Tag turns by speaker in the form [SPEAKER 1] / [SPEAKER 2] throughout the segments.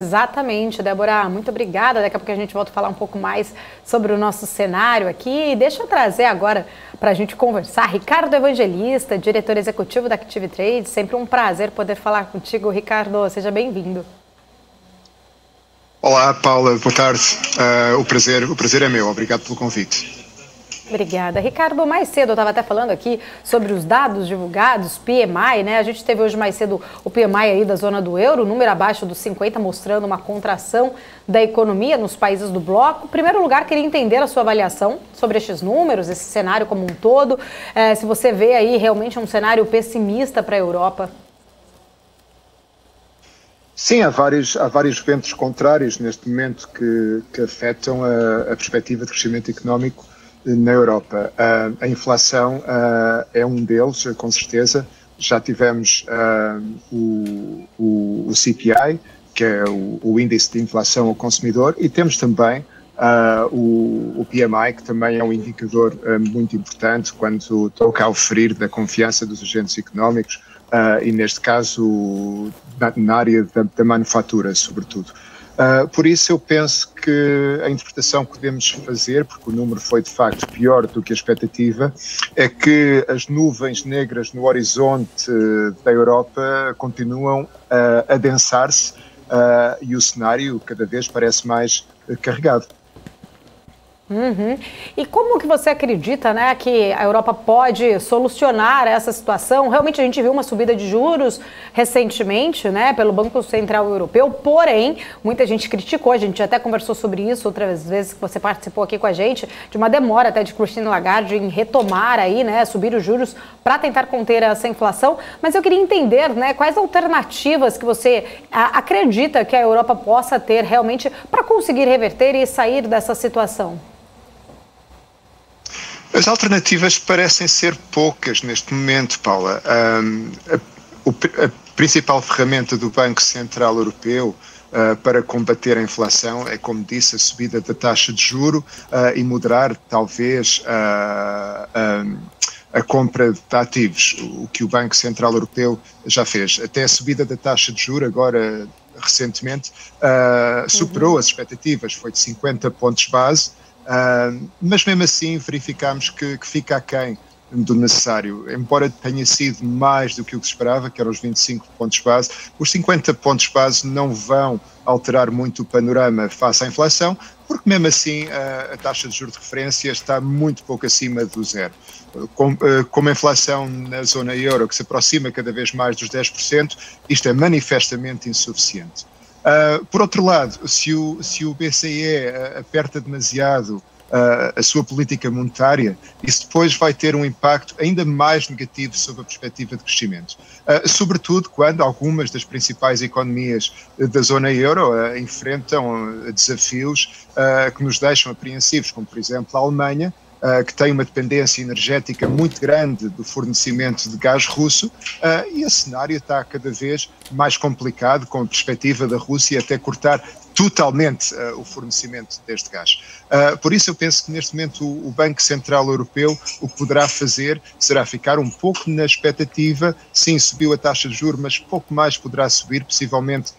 [SPEAKER 1] Exatamente, Débora, muito obrigada. Daqui a pouco a gente volta a falar um pouco mais sobre o nosso cenário aqui. Deixa eu trazer agora para a gente conversar Ricardo Evangelista, diretor executivo da Active Trade. Sempre um prazer poder falar contigo, Ricardo. Seja bem-vindo.
[SPEAKER 2] Olá, Paula, boa tarde. O prazer é meu. Obrigado pelo convite.
[SPEAKER 1] Obrigada. Ricardo, mais cedo eu estava até falando aqui sobre os dados divulgados, PMI, né? A gente teve hoje mais cedo o PMI aí da zona do euro, número abaixo dos 50, mostrando uma contração da economia nos países do bloco. Em primeiro lugar, queria entender a sua avaliação sobre estes números, esse cenário como um todo. Se você vê aí realmente um cenário pessimista para a Europa.
[SPEAKER 2] Sim, há vários ventos contrários neste momento que afetam a perspectiva de crescimento económico na Europa. A inflação é um deles, com certeza. Já tivemos o CPI, que é o índice de inflação ao consumidor, e temos também o PMI, que também é um indicador muito importante quando toca a oferir da confiança dos agentes económicos, e neste caso na área da manufatura, sobretudo. Por isso eu penso que a interpretação que podemos fazer, porque o número foi de facto pior do que a expectativa, é que as nuvens negras no horizonte da Europa continuam a adensar-se, e o cenário cada vez parece mais carregado.
[SPEAKER 1] E como que você acredita, né, que a Europa pode solucionar essa situação? Realmente a gente viu uma subida de juros recentemente, né, pelo Banco Central Europeu, porém, muita gente criticou, a gente até conversou sobre isso outras vezes que você participou aqui com a gente, de uma demora até de Christine Lagarde em retomar aí, né, subir os juros para tentar conter essa inflação, mas eu queria entender, né, quais alternativas que você acredita que a Europa possa ter realmente para conseguir reverter e sair dessa situação.
[SPEAKER 2] As alternativas parecem ser poucas neste momento, Paula. A principal ferramenta do Banco Central Europeu para combater a inflação é, como disse, a subida da taxa de juro e moderar, talvez, a compra de ativos, o que o Banco Central Europeu já fez. Até a subida da taxa de juro, agora, recentemente, superou as expectativas, foi de 50 pontos base. Mas mesmo assim verificamos que fica aquém do necessário, embora tenha sido mais do que o que se esperava, que eram os 25 pontos base, os 50 pontos base não vão alterar muito o panorama face à inflação, porque mesmo assim a taxa de juros de referência está muito pouco acima do zero. Como a inflação na zona euro, que se aproxima cada vez mais dos 10%, isto é manifestamente insuficiente. Por outro lado, se o BCE aperta demasiado a sua política monetária, isso depois vai ter um impacto ainda mais negativo sobre a perspectiva de crescimento. Sobretudo quando algumas das principais economias da zona euro enfrentam desafios que nos deixam apreensivos, como por exemplo a Alemanha, que tem uma dependência energética muito grande do fornecimento de gás russo, e esse cenário está cada vez mais complicado, com a perspectiva da Rússia até cortar totalmente o fornecimento deste gás. Por isso eu penso que neste momento o Banco Central Europeu o que poderá fazer será ficar um pouco na expectativa, sim, subiu a taxa de juros, mas pouco mais poderá subir, possivelmente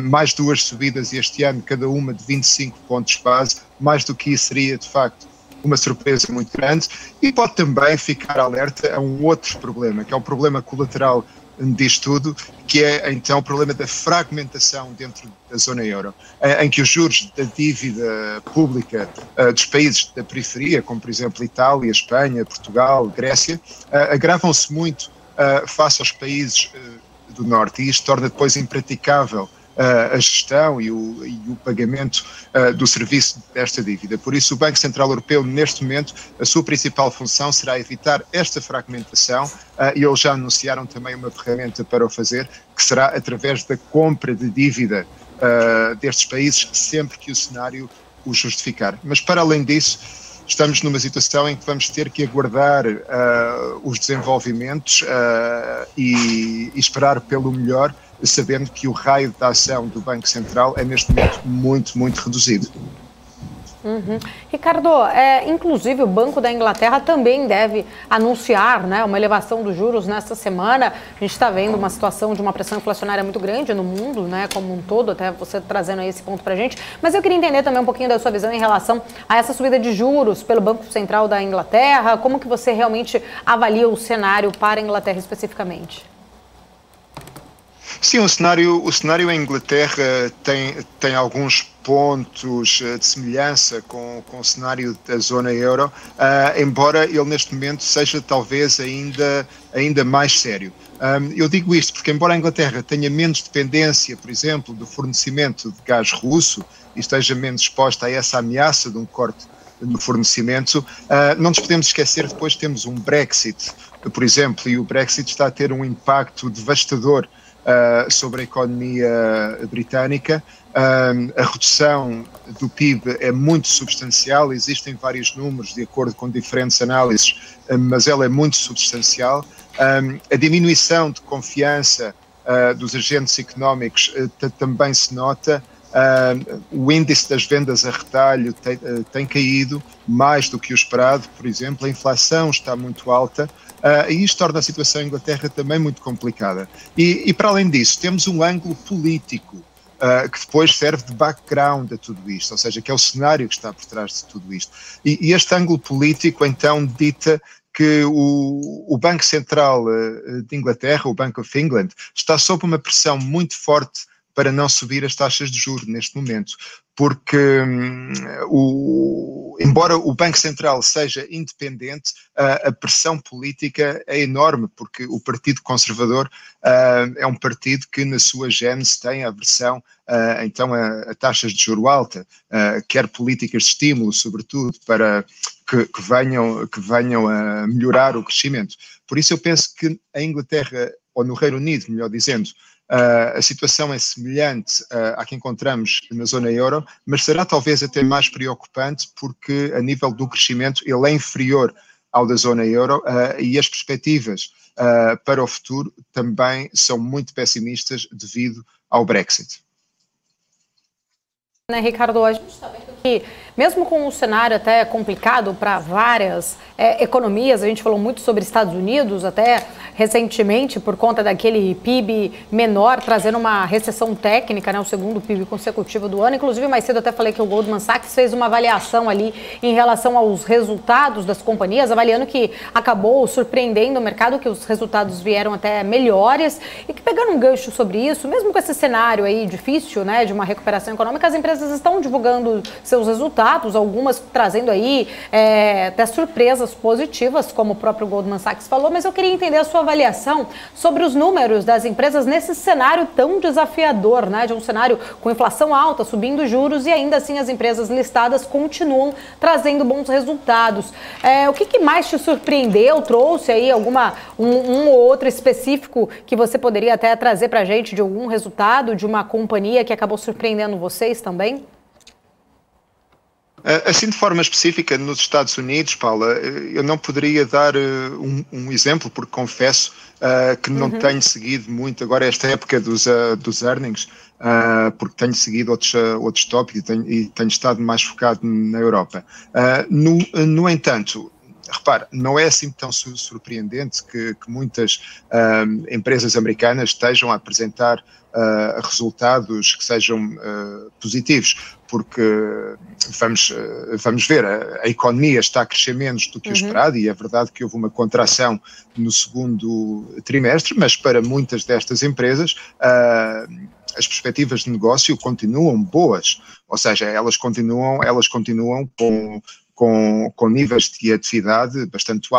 [SPEAKER 2] mais duas subidas este ano, cada uma de 25 pontos base, mais do que isso seria de facto uma surpresa muito grande, e pode também ficar alerta a um outro problema, que é o problema colateral disto tudo, que é então o problema da fragmentação dentro da zona euro, em que os juros da dívida pública dos países da periferia, como por exemplo Itália, Espanha, Portugal, Grécia, agravam-se muito face aos países do norte, e isto torna depois impraticável a gestão e o pagamento do serviço desta dívida. Por isso, o Banco Central Europeu, neste momento, a sua principal função será evitar esta fragmentação, e eles já anunciaram também uma ferramenta para o fazer, que será através da compra de dívida destes países, sempre que o cenário o justificar. Mas, para além disso, estamos numa situação em que vamos ter que aguardar os desenvolvimentos e esperar pelo melhor, sabendo que o raio de ação do Banco Central é neste momento muito, muito reduzido.
[SPEAKER 1] Ricardo, inclusive o Banco da Inglaterra também deve anunciar, né, uma elevação dos juros nesta semana. A gente está vendo uma situação de uma pressão inflacionária muito grande no mundo, né, como um todo, até você trazendo aí esse ponto para a gente. Mas eu queria entender também um pouquinho da sua visão em relação a essa subida de juros pelo Banco Central da Inglaterra. Como que você realmente avalia o cenário para a Inglaterra especificamente?
[SPEAKER 2] Sim, o cenário em Inglaterra tem alguns pontos de semelhança com o cenário da zona euro, embora ele neste momento seja talvez ainda mais sério. Eu digo isto porque, embora a Inglaterra tenha menos dependência, por exemplo, do fornecimento de gás russo e esteja menos exposta a essa ameaça de um corte no fornecimento, não nos podemos esquecer, depois temos um Brexit, por exemplo, e o Brexit está a ter um impacto devastador sobre a economia britânica. A redução do PIB é muito substancial, existem vários números de acordo com diferentes análises, mas ela é muito substancial. A diminuição de confiança dos agentes económicos também se nota. O índice das vendas a retalho tem caído mais do que o esperado, por exemplo, a inflação está muito alta. E isto torna a situação em Inglaterra também muito complicada. E para além disso, temos um ângulo político que depois serve de background a tudo isto, ou seja, que é o cenário que está por trás de tudo isto. E este ângulo político, então, dita que o Banco Central de Inglaterra, o Bank of England, está sob uma pressão muito forte para não subir as taxas de juros neste momento, porque embora o Banco Central seja independente, a pressão política é enorme, porque o Partido Conservador é um partido que na sua gênese tem aversão então a taxas de juro alta, quer políticas de estímulo, sobretudo, para que venham a melhorar o crescimento. Por isso eu penso que a Inglaterra, ou no Reino Unido, melhor dizendo, a situação é semelhante à que encontramos na zona euro, mas será talvez até mais preocupante porque a nível do crescimento ele é inferior ao da zona euro e as perspectivas para o futuro também são muito pessimistas devido ao Brexit.
[SPEAKER 1] Né, Ricardo, a gente está vendo que, mesmo com um cenário até complicado para várias economias, a gente falou muito sobre Estados Unidos, até recentemente, por conta daquele PIB menor, trazendo uma recessão técnica, né, o segundo PIB consecutivo do ano. Inclusive, mais cedo até falei que o Goldman Sachs fez uma avaliação ali em relação aos resultados das companhias, avaliando que acabou surpreendendo o mercado, que os resultados vieram até melhores, e que, pegando um gancho sobre isso, mesmo com esse cenário aí difícil, né, de uma recuperação econômica, as empresas estão divulgando seus resultados, algumas trazendo aí até surpresas positivas, como o próprio Goldman Sachs falou, mas eu queria entender a sua avaliação sobre os números das empresas nesse cenário tão desafiador, né, de um cenário com inflação alta, subindo juros, e ainda assim as empresas listadas continuam trazendo bons resultados. O que mais te surpreendeu? Trouxe aí um ou outro específico que você poderia até trazer para a gente de algum resultado de uma companhia que acabou surpreendendo vocês também?
[SPEAKER 2] Assim, de forma específica, nos Estados Unidos, Paula, eu não poderia dar um exemplo, porque confesso que não tenho seguido muito agora esta época dos earnings, porque tenho seguido outros tópicos e tenho estado mais focado na Europa. No entanto, repare, não é assim tão surpreendente que muitas empresas americanas estejam a apresentar resultados que sejam positivos, porque vamos ver, a economia está a crescer menos do que o esperado, e é verdade que houve uma contração no segundo trimestre, mas para muitas destas empresas as perspectivas de negócio continuam boas, ou seja, elas continuam com níveis de atividade bastante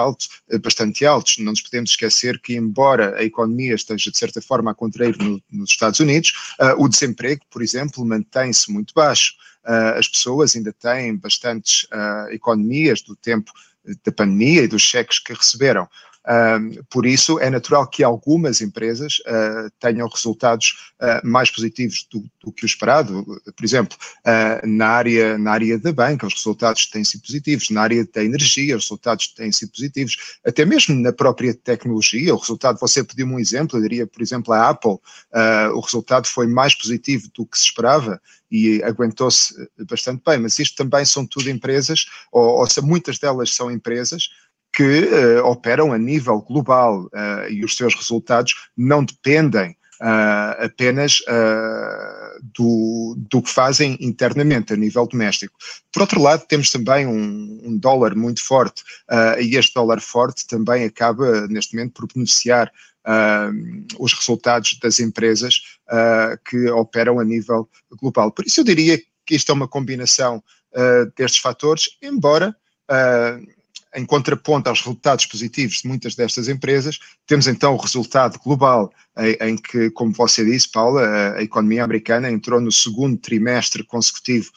[SPEAKER 2] altos. Não nos podemos esquecer que, embora a economia esteja, de certa forma, a contrair nos Estados Unidos, o desemprego, por exemplo, mantém-se muito baixo. As pessoas ainda têm bastantes economias do tempo da pandemia e dos cheques que receberam. Por isso, é natural que algumas empresas tenham resultados mais positivos do que o esperado. Por exemplo, na área da banca, os resultados têm sido positivos, na área da energia, os resultados têm sido positivos, até mesmo na própria tecnologia. O resultado, você pediu-me um exemplo, eu diria, por exemplo, a Apple, o resultado foi mais positivo do que se esperava e aguentou-se bastante bem, mas isto também são tudo empresas, ou muitas delas são empresas que operam a nível global e os seus resultados não dependem apenas do que fazem internamente a nível doméstico. Por outro lado, temos também um dólar muito forte e este dólar forte também acaba neste momento por beneficiar os resultados das empresas que operam a nível global. Por isso eu diria que isto é uma combinação destes fatores, embora em contraponto aos resultados positivos de muitas destas empresas, temos então o resultado global em que, como você disse, Paula, a economia americana entrou no segundo trimestre consecutivo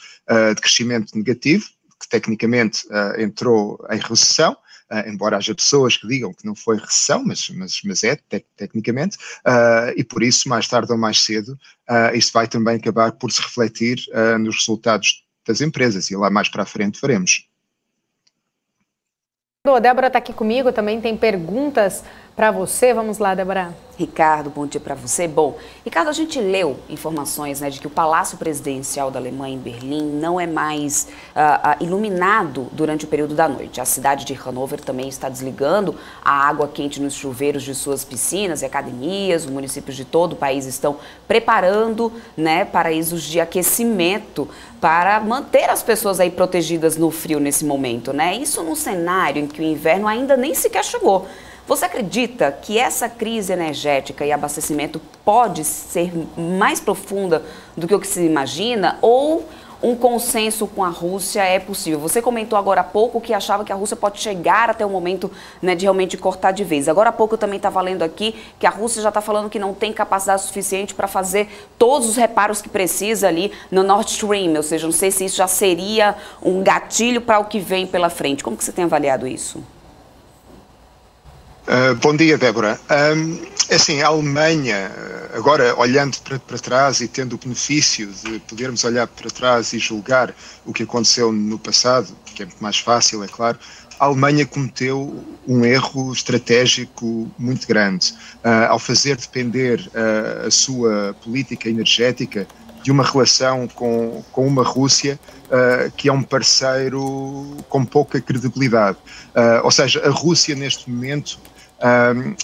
[SPEAKER 2] de crescimento negativo, que tecnicamente entrou em recessão, embora haja pessoas que digam que não foi recessão, mas é, tecnicamente, e por isso, mais tarde ou mais cedo, isto vai também acabar por se refletir nos resultados das empresas, e lá mais para a frente veremos.
[SPEAKER 1] A Débora está aqui comigo, também tem perguntas para você. Vamos lá, Débora.
[SPEAKER 3] Ricardo, bom dia para você. Bom, Ricardo, a gente leu informações, né, de que o Palácio Presidencial da Alemanha, em Berlim, não é mais iluminado durante o período da noite. A cidade de Hannover também está desligando a água quente nos chuveiros de suas piscinas e academias. Os municípios de todo o país estão preparando, né, paraísos de aquecimento para manter as pessoas aí protegidas no frio nesse momento, né? Isso num cenário em que o inverno ainda nem sequer chegou. Você acredita que essa crise energética e abastecimento pode ser mais profunda do que o que se imagina, ou um consenso com a Rússia é possível? Você comentou agora há pouco que achava que a Rússia pode chegar até o momento, né, de realmente cortar de vez. Agora há pouco eu também estava lendo aqui que a Rússia já está falando que não tem capacidade suficiente para fazer todos os reparos que precisa ali no Nord Stream, ou seja, não sei se isso já seria um gatilho para o que vem pela frente. Como que você tem avaliado isso?
[SPEAKER 2] Bom dia, Débora. Assim, a Alemanha, agora olhando para trás e tendo o benefício de podermos olhar para trás e julgar o que aconteceu no passado, que é muito mais fácil, é claro, a Alemanha cometeu um erro estratégico muito grande ao fazer depender a sua política energética de uma relação com uma Rússia que é um parceiro com pouca credibilidade. Ou seja, a Rússia neste momento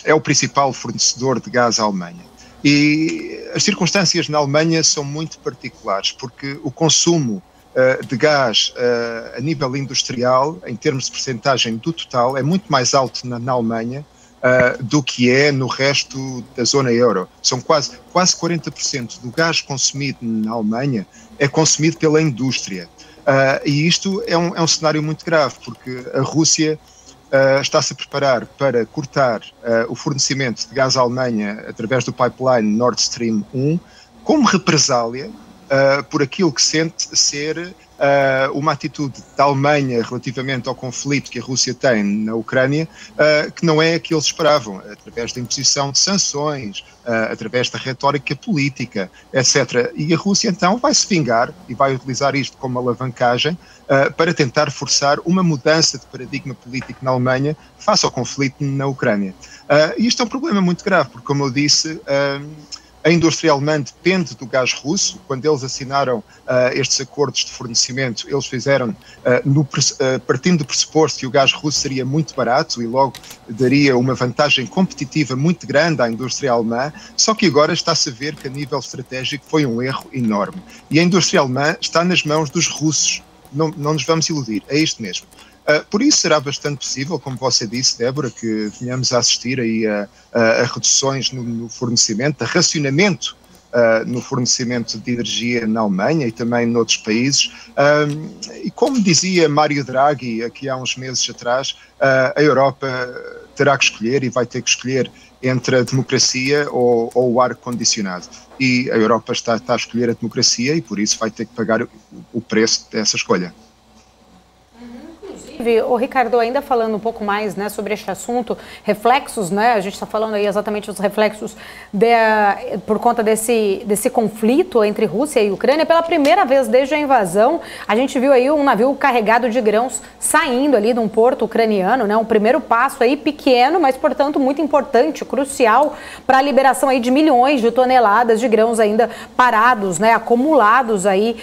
[SPEAKER 2] é o principal fornecedor de gás à Alemanha. E as circunstâncias na Alemanha são muito particulares, porque o consumo de gás a nível industrial, em termos de percentagem do total, é muito mais alto na Alemanha do que é no resto da zona euro. São quase 40% do gás consumido na Alemanha é consumido pela indústria. E isto é um cenário muito grave, porque a Rússia está-se a preparar para cortar o fornecimento de gás à Alemanha através do pipeline Nord Stream 1, como represália por aquilo que sente ser uma atitude da Alemanha relativamente ao conflito que a Rússia tem na Ucrânia, que não é a que eles esperavam, através da imposição de sanções, através da retórica política, etc. E a Rússia então vai se vingar e vai utilizar isto como alavancagem para tentar forçar uma mudança de paradigma político na Alemanha face ao conflito na Ucrânia. E isto é um problema muito grave, porque, como eu disse, a indústria alemã depende do gás russo. Quando eles assinaram estes acordos de fornecimento, eles fizeram partindo do pressuposto que o gás russo seria muito barato e logo daria uma vantagem competitiva muito grande à indústria alemã, só que agora está-se a ver que a nível estratégico foi um erro enorme. E a indústria alemã está nas mãos dos russos, não nos vamos iludir, é isto mesmo. Por isso será bastante possível, como você disse, Débora, que venhamos a assistir aí a reduções no fornecimento, a racionamento no fornecimento de energia na Alemanha e também noutros países. E como dizia Mário Draghi aqui há uns meses atrás, a Europa terá que escolher e vai ter que escolher entre a democracia ou o ar-condicionado. E a Europa está a escolher a democracia e por isso vai ter que pagar o preço dessa escolha.
[SPEAKER 1] Ô, Ricardo, ainda falando um pouco mais, né, sobre este assunto, reflexos, né, a gente está falando aí exatamente os reflexos por conta desse conflito entre Rússia e Ucrânia. Pela primeira vez desde a invasão, a gente viu aí um navio carregado de grãos saindo ali de um porto ucraniano, né, um primeiro passo aí pequeno, mas, portanto, muito importante, crucial para a liberação aí de milhões de toneladas de grãos ainda parados, né, acumulados aí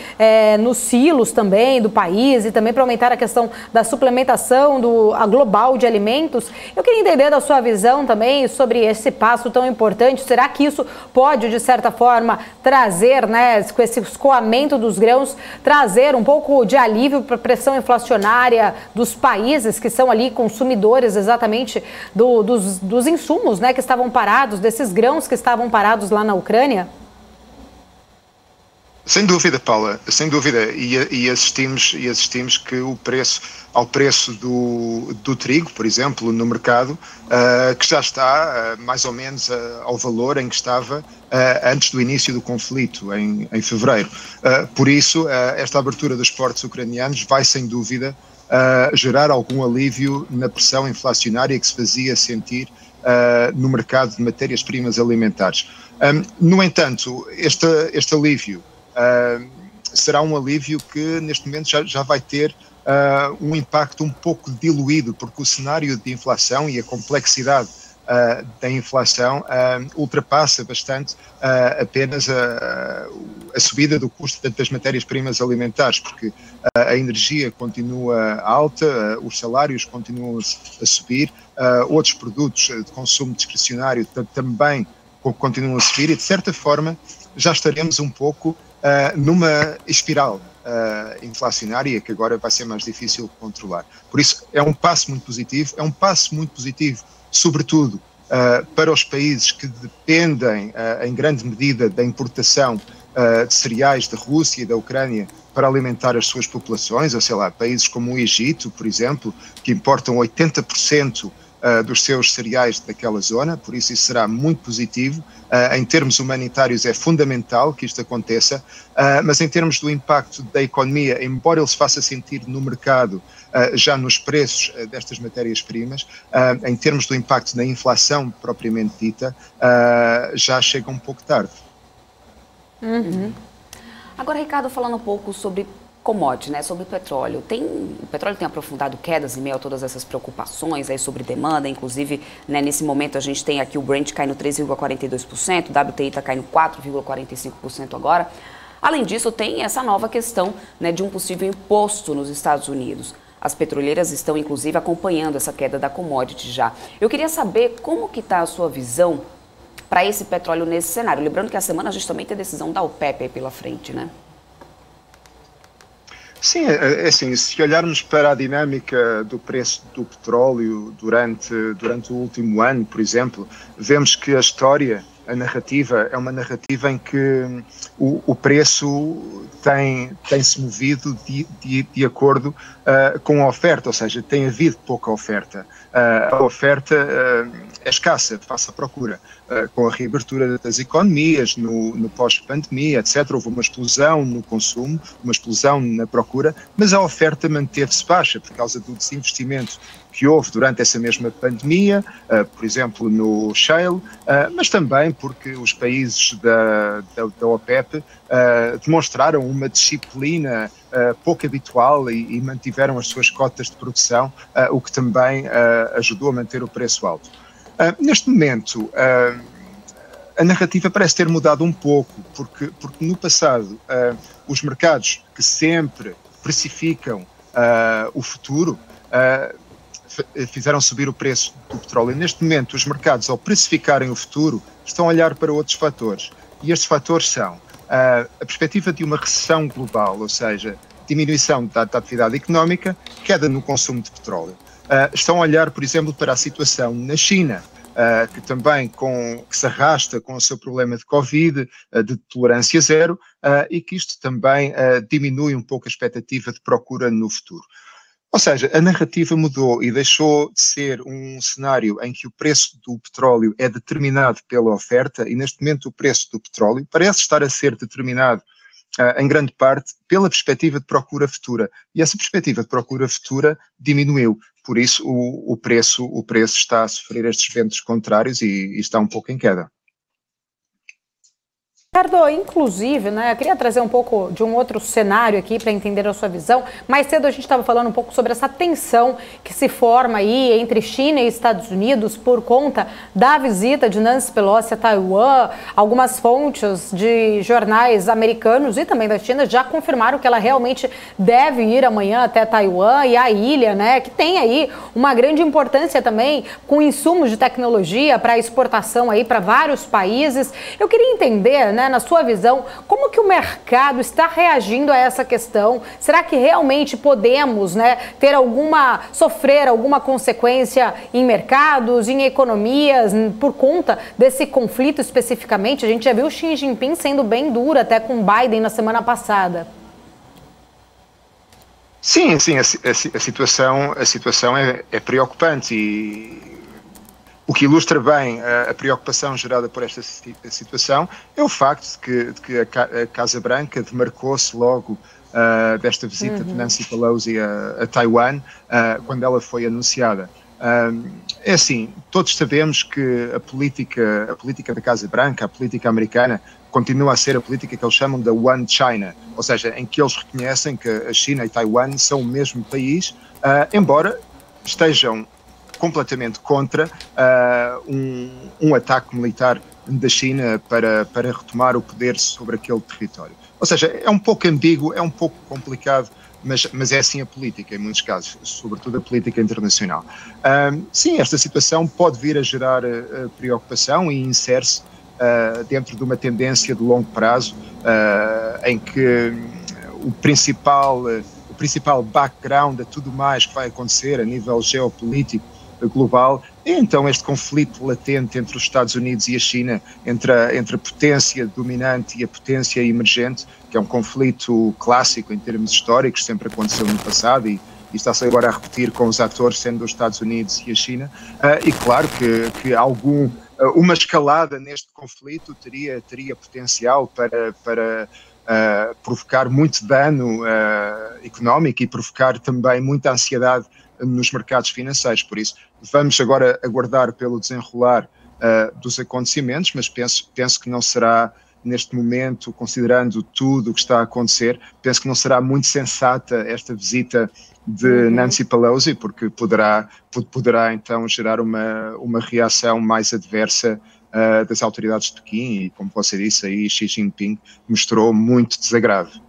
[SPEAKER 1] nos silos também do país e também para aumentar a questão da suplementação a global de alimentos. Eu queria entender da sua visão também sobre esse passo tão importante. Será que isso pode, de certa forma, trazer, né, com esse escoamento dos grãos, trazer um pouco de alívio para a pressão inflacionária dos países que são ali consumidores exatamente dos insumos, né, que estavam parados, desses grãos que estavam parados lá na Ucrânia?
[SPEAKER 2] Sem dúvida, Paula, sem dúvida, e assistimos que ao preço do trigo, por exemplo, no mercado, que já está mais ou menos ao valor em que estava antes do início do conflito, em fevereiro. Por isso, esta abertura dos portos ucranianos vai, sem dúvida, gerar algum alívio na pressão inflacionária que se fazia sentir no mercado de matérias-primas alimentares. No entanto, este alívio será um alívio que neste momento já vai ter um impacto um pouco diluído, porque o cenário de inflação e a complexidade da inflação ultrapassa bastante apenas a subida do custo das matérias-primas alimentares, porque a energia continua alta, os salários continuam a subir, outros produtos de consumo discricionário também continuam a subir e, de certa forma, já estaremos um pouco numa espiral inflacionária que agora vai ser mais difícil de controlar. Por isso, é um passo muito positivo, sobretudo para os países que dependem em grande medida da importação de cereais da Rússia e da Ucrânia para alimentar as suas populações, ou sei lá, países como o Egito, por exemplo, que importam 80% dos seus cereais daquela zona, por isso será muito positivo. Em termos humanitários é fundamental que isto aconteça, mas em termos do impacto da economia, embora ele se faça sentir no mercado, já nos preços destas matérias-primas, em termos do impacto na inflação propriamente dita, já chega um pouco tarde.
[SPEAKER 3] Uhum. Agora, Ricardo, falando um pouco sobre commodity, né, sobre o petróleo. O petróleo tem aprofundado quedas em meio a todas essas preocupações aí sobre demanda, inclusive, né, nesse momento a gente tem aqui o Brent caindo 3,42%, o WTI está caindo 4,45% agora. Além disso, tem essa nova questão, né, de um possível imposto nos Estados Unidos. As petroleiras estão, inclusive, acompanhando essa queda da commodity já. Eu queria saber como que está a sua visão para esse petróleo nesse cenário. Lembrando que a semana a gente também tem a decisão da OPEP aí pela frente, né?
[SPEAKER 2] Sim, é assim, se olharmos para a dinâmica do preço do petróleo durante o último ano, por exemplo, vemos que a narrativa é uma narrativa em que o preço tem-se movido de acordo com a oferta, ou seja, tem havido pouca oferta. A oferta é escassa face à procura. Com a reabertura das economias, no pós-pandemia, etc., houve uma explosão no consumo, uma explosão na procura, mas a oferta manteve-se baixa por causa do desinvestimento que houve durante essa mesma pandemia, por exemplo, no shale, mas também porque os países da OPEP demonstraram uma disciplina pouco habitual e mantiveram as suas cotas de produção, o que também ajudou a manter o preço alto. Neste momento, a narrativa parece ter mudado um pouco, porque no passado os mercados que sempre precificam o futuro fizeram subir o preço do petróleo. E neste momento os mercados, ao precificarem o futuro, estão a olhar para outros fatores. E estes fatores são a perspectiva de uma recessão global, ou seja, diminuição da atividade económica, queda no consumo de petróleo. Estão a olhar, por exemplo, para a situação na China, que também que se arrasta com o seu problema de Covid, de tolerância zero, e que isto também diminui um pouco a expectativa de procura no futuro. Ou seja, a narrativa mudou e deixou de ser um cenário em que o preço do petróleo é determinado pela oferta, e neste momento o preço do petróleo parece estar a ser determinado em grande parte pela perspectiva de procura futura. E essa perspectiva de procura futura diminuiu. Por isso, o preço está a sofrer estes ventos contrários e está um pouco em queda.
[SPEAKER 1] Ricardo, inclusive, né, eu queria trazer um pouco de um outro cenário aqui para entender a sua visão. Mais cedo a gente estava falando um pouco sobre essa tensão que se forma aí entre China e Estados Unidos por conta da visita de Nancy Pelosi a Taiwan. Algumas fontes de jornais americanos e também da China já confirmaram que ela realmente deve ir amanhã até Taiwan e a ilha, né, que tem aí uma grande importância também com insumos de tecnologia para exportação aí para vários países. Eu queria entender, né, na sua visão, como que o mercado está reagindo a essa questão? Será que realmente podemos, né, sofrer alguma consequência em mercados, em economias, por conta desse conflito especificamente? A gente já viu o Xi Jinping sendo bem duro até com Biden na semana passada.
[SPEAKER 2] Sim, a situação é preocupante e o que ilustra bem a preocupação gerada por esta situação é o facto de que a Casa Branca demarcou-se logo desta visita de Nancy Pelosi a Taiwan quando ela foi anunciada. É assim, todos sabemos que a política da Casa Branca, a política americana, continua a ser a política que eles chamam de One China, ou seja, em que eles reconhecem que a China e Taiwan são o mesmo país, embora estejam completamente contra um ataque militar da China para retomar o poder sobre aquele território. Ou seja, é um pouco ambíguo, é um pouco complicado, mas é assim a política, em muitos casos, sobretudo a política internacional. Sim, esta situação pode vir a gerar preocupação e insere-se dentro de uma tendência de longo prazo em que o principal background a tudo mais que vai acontecer a nível geopolítico global é então este conflito latente entre os Estados Unidos e a China, entre a potência dominante e a potência emergente, que é um conflito clássico em termos históricos, sempre aconteceu no passado e está-se agora a repetir com os atores sendo os Estados Unidos e a China, e claro que uma escalada neste conflito teria potencial para provocar muito dano económico e provocar também muita ansiedade nos mercados financeiros. Por isso, vamos agora aguardar pelo desenrolar dos acontecimentos, mas penso que não será, neste momento, considerando tudo o que está a acontecer, penso que não será muito sensata esta visita de Nancy Pelosi, porque poderá então gerar uma reação mais adversa das autoridades de Pequim e, como você disse, aí Xi Jinping mostrou muito desagrado.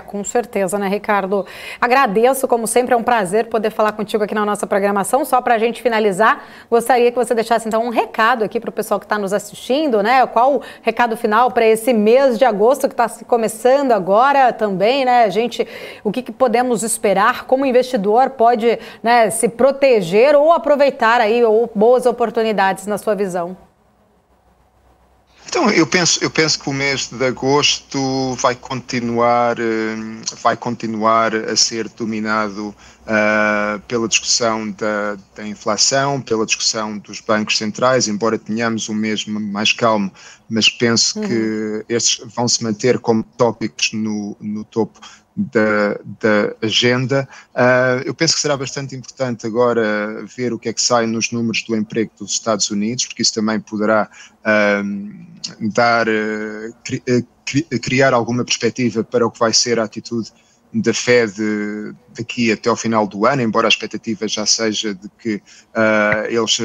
[SPEAKER 1] Com certeza, né, Ricardo? Agradeço, como sempre, é um prazer poder falar contigo aqui na nossa programação. Só para a gente finalizar, gostaria que você deixasse, então, um recado aqui para o pessoal que está nos assistindo, né? Qual o recado final para esse mês de agosto que está começando agora também, né? O que podemos esperar? Como o investidor pode, né, se proteger ou aproveitar aí boas oportunidades na sua visão?
[SPEAKER 2] Então, eu penso que o mês de agosto vai continuar a ser dominado pela discussão da inflação, pela discussão dos bancos centrais, embora tenhamos um mês mais calmo, mas penso que estes vão se manter como tópicos no topo da agenda. Eu penso que será bastante importante agora ver o que é que sai nos números do emprego dos Estados Unidos, porque isso também poderá criar alguma perspectiva para o que vai ser a atitude da Fed daqui até ao final do ano, embora a expectativa já seja de que eles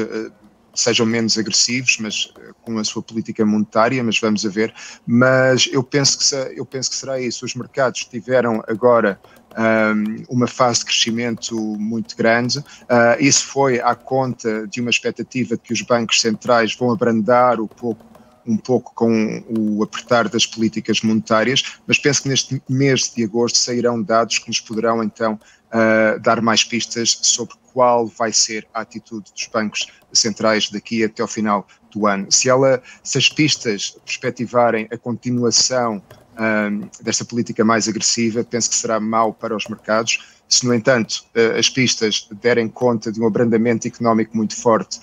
[SPEAKER 2] sejam menos agressivos, mas com a sua política monetária, mas vamos a ver. Mas eu penso que será isso. Os mercados tiveram agora uma fase de crescimento muito grande. Isso foi à conta de uma expectativa de que os bancos centrais vão abrandar um pouco com o apertar das políticas monetárias, mas penso que neste mês de agosto sairão dados que nos poderão então dar mais pistas sobre qual vai ser a atitude dos bancos centrais daqui até ao final do ano. Se as pistas perspectivarem a continuação desta política mais agressiva, penso que será mau para os mercados. Se, no entanto, as pistas derem conta de um abrandamento económico muito forte,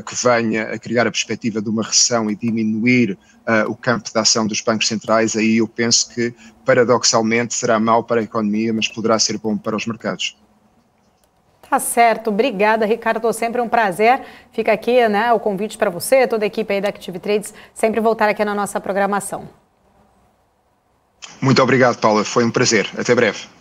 [SPEAKER 2] que venha a criar a perspectiva de uma recessão e diminuir o campo de ação dos bancos centrais, aí eu penso que, paradoxalmente, será mau para a economia, mas poderá ser bom para os mercados.
[SPEAKER 1] Tá certo, obrigada, Ricardo, sempre um prazer. Fica aqui, né, o convite para você, toda a equipe aí da Active Trades, sempre voltar aqui na nossa programação.
[SPEAKER 2] Muito obrigado, Paula, foi um prazer. Até breve.